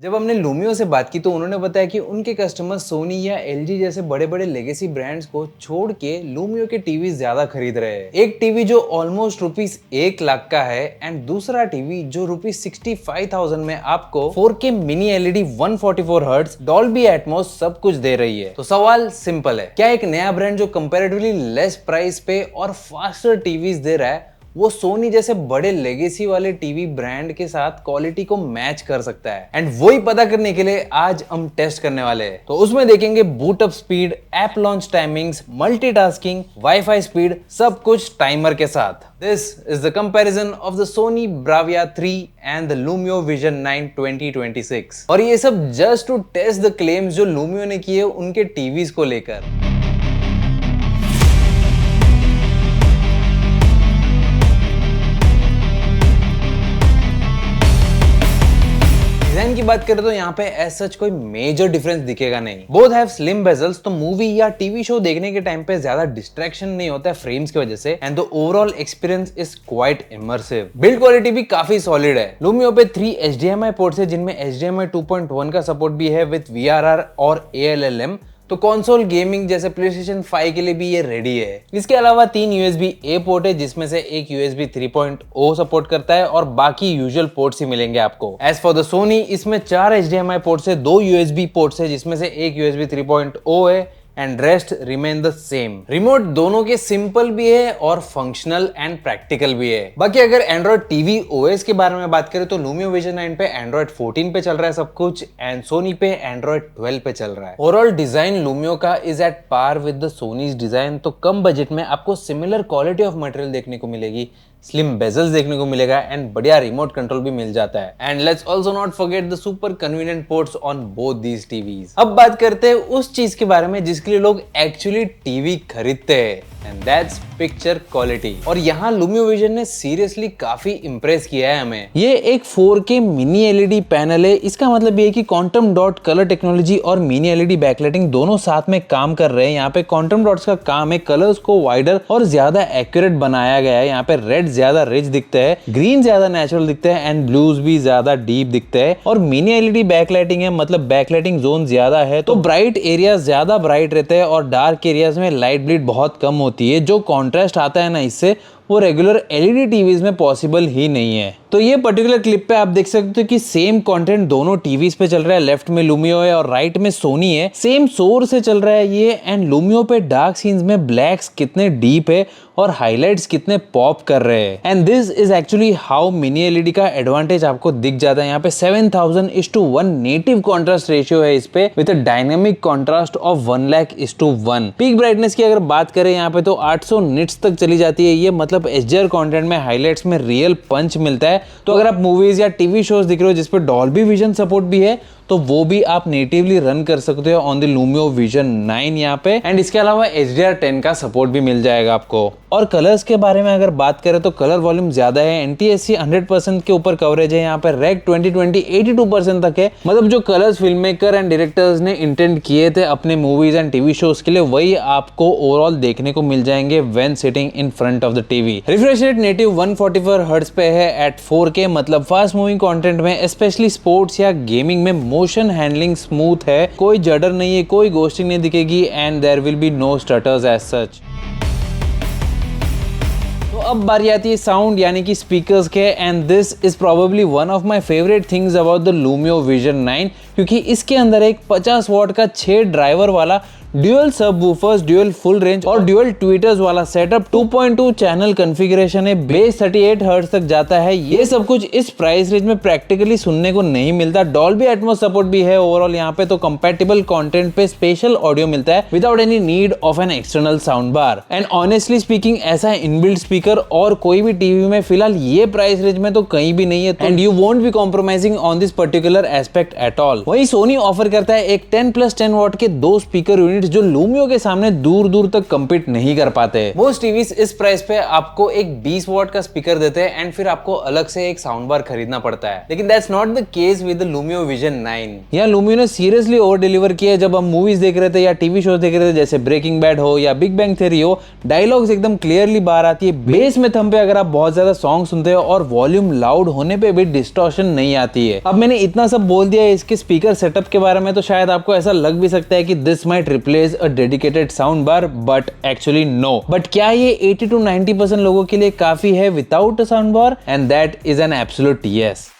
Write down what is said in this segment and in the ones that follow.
जब हमने लूमियो से बात की तो उन्होंने बताया कि उनके कस्टमर सोनी या एलजी जैसे बड़े बड़े लेगेसी ब्रांड्स को छोड़ के लूमियो के टीवी ज्यादा खरीद रहे हैं। एक टीवी जो ऑलमोस्ट ₹1,00,000 का है एंड दूसरा टीवी जो ₹65,000 में आपको 4K mini LED 144 hertz Dolby Atmos सब कुछ दे रही है। तो सवाल सिंपल है, क्या एक नया ब्रांड जो कंपैरेटिवली लेस प्राइस पे और फास्टर टीवीज दे रहा है वो सोनी जैसे बड़े लेगेसी वाले टीवी ब्रांड के साथ क्वालिटी को मैच कर सकता है? एंड वही पता करने के लिए आज हम टेस्ट करने वाले हैं। तो उसमें देखेंगे boot up speed, app launch timings, multitasking, WiFi speed, सब कुछ टाइमर के साथ। This is the comparison of the Sony Bravia 3 and the Lumio vision 9 2026। और ये सब just to test the claims जो लूमियो ने किए उनके टीवीज को लेकर। डिजाइन की बात करें तो यहाँ पे एज सच कोई मेजर डिफरेंस दिखेगा नहीं। बोथ हैव स्लिम बेजल्स, तो मूवी या टीवी शो देखने के टाइम पे ज्यादा डिस्ट्रैक्शन नहीं होता है फ्रेम्स की वजह से and the overall experience is quite immersive. Build quality भी काफी सॉलिड है। लूमियो पे 3 HDMI पोर्ट्स है जिनमें HDMI 2.1 का सपोर्ट भी है विद VRR और ALLM। तो कंसोल गेमिंग जैसे PlayStation 5 के लिए भी ये रेडी है। इसके अलावा 3 USB-A पोर्ट है जिसमें से एक USB 3.0 सपोर्ट करता है और बाकी यूजुअल पोर्ट्स ही मिलेंगे आपको। एज फॉर द सोनी इसमें 4 HDMI पोर्ट्स है, 2 USB पोर्ट्स है जिसमें से एक USB 3.0 है and rest remain the same. Remote दोनों के सिंपल भी है और फंक्शनल एंड प्रैक्टिकल भी है। बाकी अगर एंड्रॉइड टीवी OS के बारे में बात करें तो लूमियो विजन 9 पे एंड्रॉइड 14 पे चल रहा है सब कुछ एंड सोनी पे एंड्रॉइड 12 पे चल रहा है। ओवरऑल डिजाइन लूमियो का is at par with the Sony's design. तो कम बजट में आपको सिमिलर क्वालिटी ऑफ मटेरियल देखने को मिलेगी, स्लिम बेजल्स देखने को मिलेगा एंड बढ़िया रिमोट कंट्रोल भी मिल जाता है। And let's also not forget the super convenient ports on both these TVs. अब बात करते हैं उस चीज के बारे में जिसके लिए लोग एक्चुअली टीवी खरीदते हैं एंड दैट्स पिक्चर क्वालिटी। और यहाँ लूमियो विजन ने सीरियसली काफी इंप्रेस किया है हमें। ये एक 4K मिनी एलईडी पैनल है। इसका मतलब ये है कि क्वांटम डॉट कलर टेक्नोलॉजी और मिनी एलईडी बैकलाइटिंग दोनों साथ में काम कर रहे हैं। यहाँ पे क्वांटम डॉट्स का काम है कलर्स को वाइडर और ज्यादा एक्यूरेट बनाया गया है। यहाँ पे रेड ज्यादा रिच दिखता है, ग्रीन ज्यादा नेचुरल दिखता है एंड ब्लूज भी ज्यादा डीप दिखता है। और मिनी एलईडी बैकलाइटिंग है, मतलब बैकलाइटिंग जोन ज्यादा है तो ब्राइट एरिया ज्यादा ब्राइट रहते हैं और डार्क एरियाज में लाइट ब्लीड बहुत कम होती है। जो कॉन्ट्रास्ट आता है ना इससे, वो रेगुलर एलईडी टीवीज में पॉसिबल ही नहीं है। तो ये पर्टिकुलर क्लिप पे आप देख सकते हो कि सेम कंटेंट दोनों टीवीज पे चल रहा है। लेफ्ट में लूमियो है और राइट में सोनी है। सेम सोर्स से चल रहा है ये एंड लूमियो पे डार्क सीन्स में ब्लैक्स कितने डीप है और हाइलाइट्स कितने पॉप कर रहे हैं। And this is actually how mini LED का एडवांटेज आपको दिख जाता है। यहाँ पे 7000:1 नेटिव कॉन्ट्रास्ट रेशियो है इस पे with a dynamic contrast of 1,00,000:1। Peak brightness की अगर बात करें यहाँ पे तो 800 निट्स तक चली जाती है। ये मतलब HDR कंटेंट में हाइलाइट्स में रियल पंच मिलता है। तो अगर आप मूवीज या टीवी शोज दिख रहे हो जिसपे डॉल्बी विजन सपोर्ट भी है तो वो भी आप नेटिवली रन कर सकते हो ऑन द लूमियो विजन 9 यहाँ पे। एंड इसके अलावा HDR10 का सपोर्ट भी मिल जाएगा आपको। और कलर्स के बारे में अगर बात करें तो कलर वॉल्यूम ज्यादा है। NTSC 100% के ऊपर कवरेज है। यहाँ पे रेग 2020 82% तक है। मतलब जो colours film maker and directors ने इंटेंट किए थे अपने मूवीज एंड टीवी शोज के लिए वही आपको ओवरऑल देखने को मिल जाएंगे when sitting in front of the TV. Refresh rate native 144 hertz पे है एट 4K, मतलब फास्ट मूविंग कंटेंट में स्पेशली स्पोर्ट्स या गेमिंग में मोशन हैंडलिंग स्मूथ है। कोई जडर नहीं है, कोई घोस्टिंग नहीं दिखेगी and there will be no stutters as such. तो अब बारी आती है साउंड यानी कि स्पीकर्स के and this is probably one of my favourite things about the Lumio vision 9 क्योंकि इसके अंदर एक 50 वॉट का 6 ड्राइवर वाला dual subwoofers, dual full range और ड्यूअल ट्वीटर्स वाला सेटअप, 2.2 चैनल कॉन्फ़िगरेशन है, बेस 38 हर्ट्ज तक जाता है। ये सब कुछ इस प्राइस रेंज में प्रैक्टिकली सुनने को नहीं मिलता। डॉल्बी एटमॉस सपोर्ट भी है ओवरऑल यहाँ पे। तो कंपैटिबल कंटेंट पे स्पेशल ऑडियो मिलता है without any need of an external sound bar. And honestly speaking ऐसा इनबिल्ट स्पीकर और कोई भी टीवी में फिलहाल ये प्राइस रेंज में तो कहीं भी नहीं है and you won't be compromising on this particular aspect at all. वही सोनी ऑफर करता है एक 10+10 वॉट के 2 स्पीकर यूनिट यूनिट्स जो लूमियो के सामने दूर दूर तक कम्पीट नहीं कर पाते। मोस्ट टीवीज इस प्राइस पे आपको एक 20 वॉट का स्पीकर देते हैं एंड फिर आपको अलग से एक साउंड बार खरीदना पड़ता है, लेकिन that's not the case with the Lumio vision 9। यहाँ लूमियो ने सीरियसली ओवर डिलीवर किया। जब हम मूवीज देख रहे थे या टीवी शो देख रहे थे जैसे ब्रेकिंग बैड हो या बिग बैंग थ्योरी हो, डायलॉग्स एकदम क्लियरली बाहर आती है। बेस में थम पे अगर आप बहुत ज्यादा सॉन्ग सुनते हो और वॉल्यूम लाउड होने पे भी डिस्टॉर्शन नहीं आती है। अब मैंने इतना सब बोल दिया है इसके स्पीकर सेटअप के बारे में, तो शायद आपको ऐसा लग भी सकता है कि this might replace a dedicated sound bar, but actually no. But क्या ये 80 to 90% लोगों के लिए काफी है without a sound bar? And that is an absolute yes.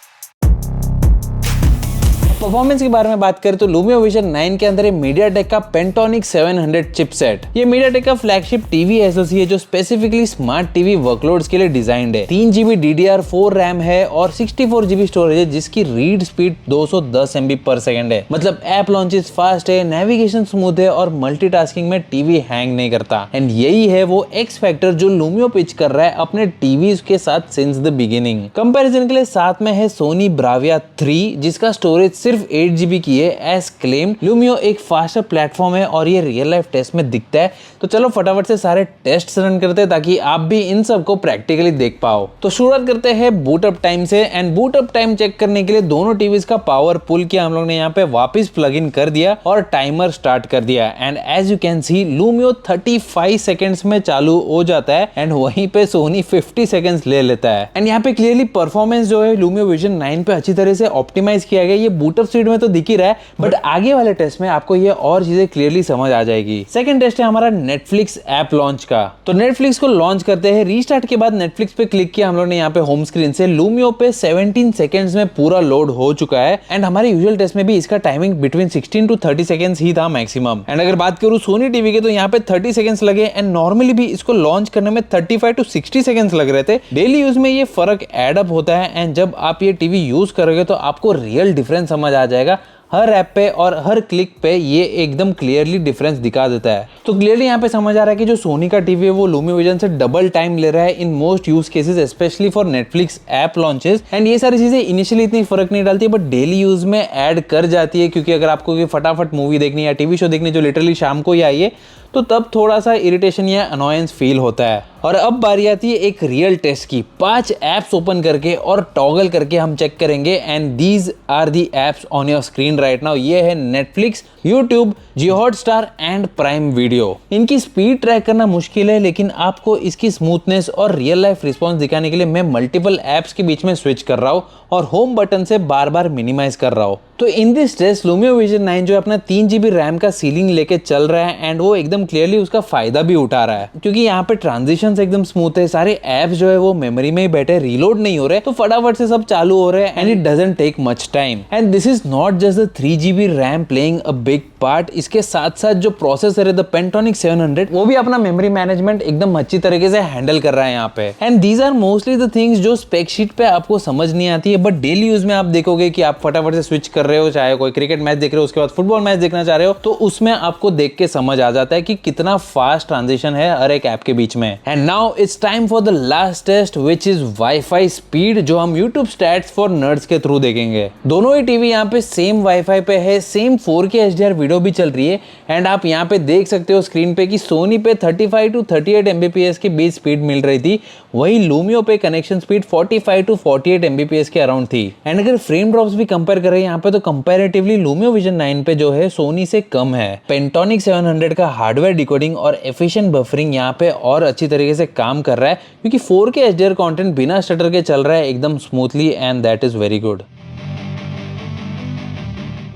Performance के बारे में बात करें तो लूमियो विजन 9 के अंदर है मीडियाटेक का पेंटोनिक 700 चिपसेट। ये मीडियाटेक का फ्लैगशिप टीवी एसओसी है जो स्पेसिफिकली स्मार्ट टीवी वर्कलोड्स के लिए डिजाइंड है। 3GB DDR4 रैम है और 64GB स्टोरेज है जिसकी रीड स्पीड 210 MB पर सेकंड है। मतलब ऐप लॉन्चेस फास्ट है, नेविगेशन स्मूथ है और मल्टीटास्किंग में टीवी हैंग नहीं करता। एंड यही है वो एक्स फैक्टर जो लूमियो पिच कर रहा है अपने टीवी के साथ सिंस द बिगिनिंग। कंपैरिजन के लिए साथ में है सोनी ब्राविया 3 जिसका स्टोरेज सिर्फ 8GB की है एज क्लेम्ड। लूमियो एक फास्टर प्लेटफॉर्म है और ये रियल लाइफ टेस्ट में दिखता है। तो चलो फटाफट से सारे टेस्ट रन करते हैं ताकि आप भी इन सब को प्रैक्टिकली देख पाओ। तो शुरुआत करते हैं बूट अप टाइम से। And boot up time check करने के लिए दोनों टीवीज का पावर पुल किया हम लोग ने यहाँ पे वापस प्लग इन कर दिया और टाइमर स्टार्ट कर दिया। And as you can see Lumio 35 seconds में चालू हो जाता है एंड वहीं पे सोनी 50 सेकेंड्स ले लेता है। एंड यहाँ पे क्लियरली परफॉर्मेंस जो है लूमियो विजन 9 पे अच्छी तरह से ऑप्टिमाइज किया गया। ये बूट अप स्पीड में तो दिख ही रहा है, बट आगे वाले टेस्ट में आपको ये और चीजें क्लियरली समझ आ जाएगी। सेकंड टेस्ट है हमारा नेटफ्लिक्स ऐप लॉन्च का। तो नेटफ्लिक्स को लॉन्च करते हैं। रीस्टार्ट के बाद नेटफ्लिक्स पे क्लिक किया हम लोग ने यहाँ पे होम स्क्रीन से। लूमियो पे 17 सेकंड्स में पूरा लोड हो चुका है एंड हमारे यूजुअल टेस्ट में भी इसका टाइमिंग बिटवीन 16 to 30 सेकंड्स ही था मैक्सिमम। एंड अगर बात करूं सोनी टीवी के तो यहाँ पे 30 सेकंड्स लगे एंड नॉर्मली भी इसको लॉन्च करने में 35 to 60 सेकंड्स लग रहे थे। डेली यूज में ये फर्क एड अप होता है एंड जब आप ये टीवी यूज करोगे तो आपको रियल डिफरेंस समझ आ जाएगा। हर ऐप पे और हर क्लिक पे ये एकदम क्लियरली डिफरेंस दिखा देता है। तो क्लियरली यहाँ पे समझ आ रहा है कि जो सोनी का टीवी है वो लूमियो विजन से डबल टाइम ले रहा है in most use cases, specially for Netflix app launches. And ये सारी चीजें इनिशियली इतनी फर्क नहीं डालती है बट डेली यूज में ऐड कर जाती है, क्योंकि अगर आपको फटाफट मूवी देखनी है या टीवी शो देखनी जो लिटरली शाम को ही आई है तो तब थोड़ा सा इरिटेशन या अनोयंस फील होता है। और अब बारी आती है एक रियल टेस्ट की। 5 एप्स ओपन करके और टॉगल करके हम चेक करेंगे and these are the apps on your screen right now. ये है Netflix, YouTube, Jio Hotstar and Prime Video. इनकी स्पीड ट्रैक करना मुश्किल है लेकिन आपको इसकी स्मूथनेस और रियल लाइफ रिस्पॉन्स दिखाने के लिए मैं मल्टीपल एप्स के बीच में स्विच कर रहा हूँ और होम बटन से बार बार मिनिमाइज कर रहा हूँ। तो इन दिस टेस्ट लूमियो विजन 9 जो अपना 3GB रैम का सीलिंग लेके चल रहा है एंड वो एकदम क्लियरली उसका फायदा भी उठा रहा है, क्योंकि यहाँ पे ट्रांजिशंस एकदम स्मूथ है। सारे एप्स जो है वो मेमोरी में ही बैठे, रीलोड नहीं हो रहे, तो फटाफट से सब चालू हो रहे हैं and it doesn't take much time. And this is not just the 3GB RAM playing a big part. इसके साथ साथ जो प्रोसेसर है द पेंटोनिक 700 वो भी अपना मेमोरी मैनेजमेंट एकदम अच्छी तरीके से हैंडल कर रहा है यहाँ पे। And these are mostly the things जो स्पेक शीट पे आपको समझ नहीं आती है, बट डेली यूज में आप देखोगे कि आप फटाफट से स्विच कर रहे हो, चाहे कोई क्रिकेट मैच देख रहे हो उसके बाद फुटबॉल मैच देखना चाह रहे हो, तो उसमें आपको देख के समझ आ जाता है कि कितना फास्ट ट्रांजिशन है हर एक ऐप के बीच में। And now it's time for the last test which is wifi speed, जो हम यूट्यूब स्टैट्स फॉर नर्ड्स के थ्रू देखेंगे। दोनों ही टीवी यहाँ पे सेम वाईफाई पे है, सेम 4K HDR वीडियो भी चल रही है एंड आप यहाँ पे देख सकते हो स्क्रीन पे कि सोनी पे 35 to 38 Mbps की बीच स्पीड मिल रही थी, वही लूमियो पे कनेक्शन स्पीड 45 to 48 Mbps के अराउंड थी। एंड अगर फ्रेम ड्रॉप्स भी कंपेयर करें यहाँ पे तो कंपैरेटिवली लूमियो विजन 9 पे जो है सोनी से कम है। पेंटोनिक 700 का हार्डवेयर डिकोडिंग और एफिशिएंट बफरिंग यहाँ पे और अच्छी तरीके से काम कर रहा है, क्योंकि 4K HDR कंटेंट बिना स्टटर के चल रहा है एकदम smoothly and that is very good.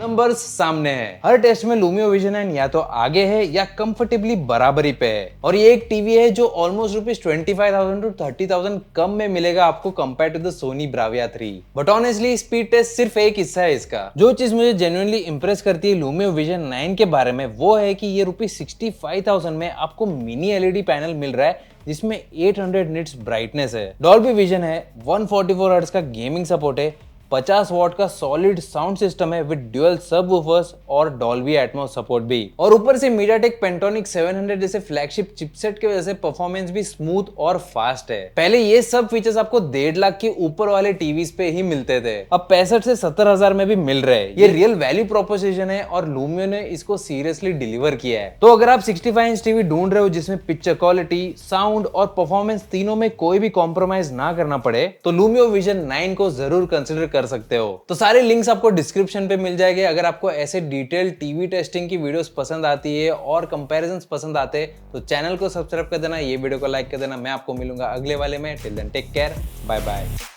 Numbers सामने है। हर टेस्ट में लूमियो विजन 9 या तो आगे है या कंफर्टेबली बराबरी पे है, और ये एक टीवी है जो ऑलमोस्ट ₹25,000 to 30,000 कम में मिलेगा आपको compare to the Sony Bravia 3। But honestly speed test सिर्फ एक हिस्सा है इसका। जो चीज मुझे जेन्युइनली इंप्रेस करती है लूमियो विजन 9 के बारे में वो है कि ये ₹65,000 में आपको मिनी LED पैनल मिल रहा है जिसमें 800 निट्स ब्राइटनेस है, डॉल्बी विजन है, 144 हर्ट्ज का गेमिंग सपोर्ट है, 50 वॉट का सॉलिड साउंड सिस्टम है विद ड्यूअल सबवूफर्स और डॉल्बी एटमॉस सपोर्ट भी, और ऊपर से मीडियाटेक पेंटोनिक 700 जैसे फ्लैगशिप चिपसेट की वजह से परफॉर्मेंस भी स्मूथ और फास्ट है। पहले ये सब फीचर्स आपको 1.5 लाख के ऊपर वाले टीवीज पे ही मिलते थे, अब 65 से 70,000 में भी मिल रहे हैं। ये रियल वैल्यू प्रोपोजिशन है और लूमियो ने इसको सीरियसली डिलीवर किया है। तो अगर आप 65 इंच टीवी ढूंढ रहे हो जिसमें पिक्चर क्वालिटी, साउंड और परफॉर्मेंस तीनों में कोई भी कॉम्प्रोमाइज ना करना पड़े, तो लूमियो विजन 9 को जरूर कंसिडर कर सकते हो। तो सारे लिंक्स आपको डिस्क्रिप्शन पे मिल जाएंगे। अगर आपको ऐसे डिटेल टीवी टेस्टिंग की वीडियोस पसंद आती है और कंपैरिजंस पसंद आते हैं तो चैनल को सब्सक्राइब कर देना, ये वीडियो को लाइक कर देना। मैं आपको मिलूंगा अगले वाले में। Till then take care, bye bye.